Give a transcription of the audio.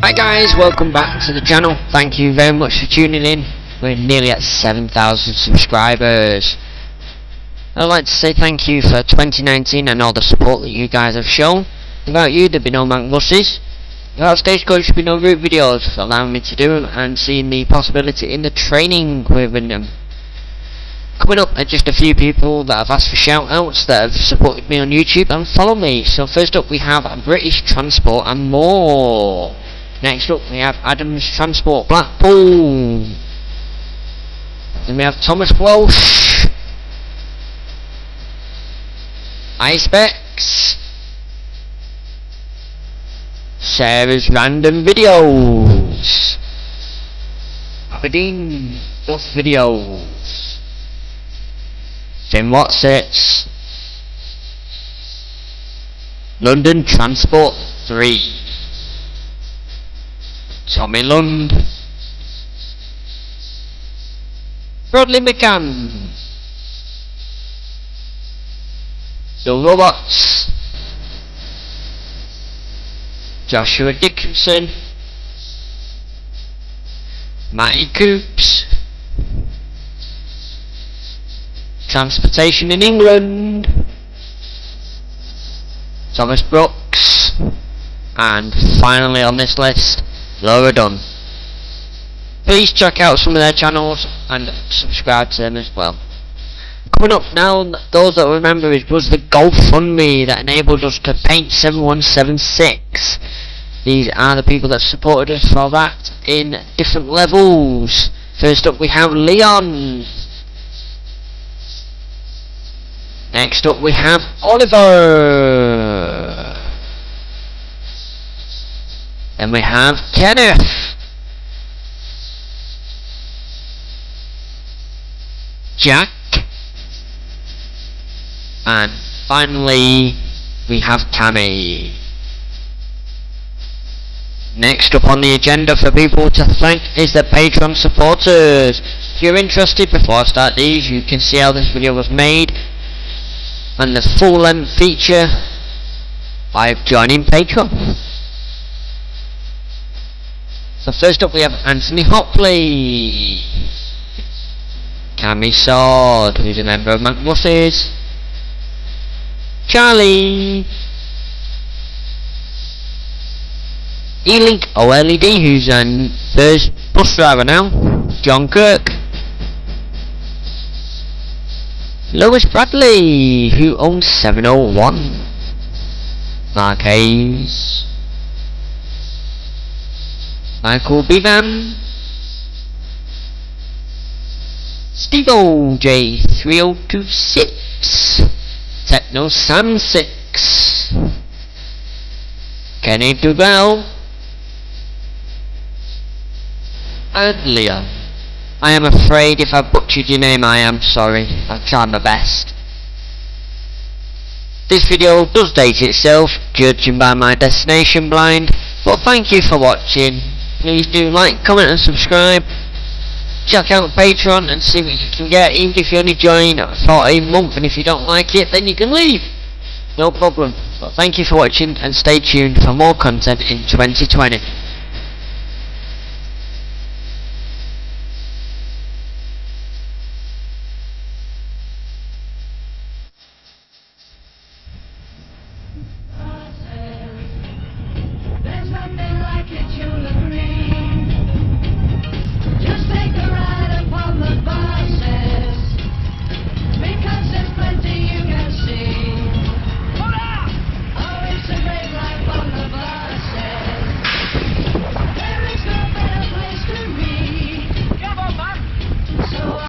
Hi guys, welcome back to the channel. Thank you very much for tuning in. We're nearly at 7,000 subscribers. I'd like to say thank you for 2019 and all the support that you guys have shown. Without you, there'd be no Mancbuses. Without Stagecoach, there'd be no route videos, allowing me to do them and seeing the possibility in the training within them. Coming up are just a few people that have asked for shout outs that have supported me on YouTube and follow me. So first up we have British Transport and more. Next up we have Adams Transport Blackpool. Then we have Thomas Walsh, Icebex, Sarah's Random Videos, Aberdeen Bus Videos, Tim Watsits, London Transport 3, Tommy Lund, Bradley McCann, Bill Robots, Joshua Dickinson, Matty Coops, Transportation in England, Thomas Brooks, and finally on this list, Laura Dunn. Please check out some of their channels and subscribe to them as well. Coming up now, those that remember, it was the GoFundMe that enabled us to paint 7176. These are the people that supported us for that in different levels. First up we have Leon. Next up we have Oliver. Then we have Kenneth, Jack, and finally we have Tammy. Next up on the agenda for people to thank is the Patreon supporters. If you're interested, before I start these, you can see how this video was made and the full length feature by joining Patreon. So first up we have Anthony Hopley, Cammy Sword, who's a member of Mancbuses, Charlie, E-Link OLED, who's a first bus driver now, John Kirk, Lewis Bradley, who owns 701, Mark Hayes, Michael Bevan, Steve J3026, Techno Sam 6, Kenny Duval, and Leon. I am afraid if I butchered your name, I am sorry. I've tried my best. This video does date itself, judging by my destination blind, but thank you for watching. Please do like, comment and subscribe. Check out Patreon and see what you can get, even if you only join for a month, and if you don't like it then you can leave. No problem. But thank you for watching and stay tuned for more content in 2020.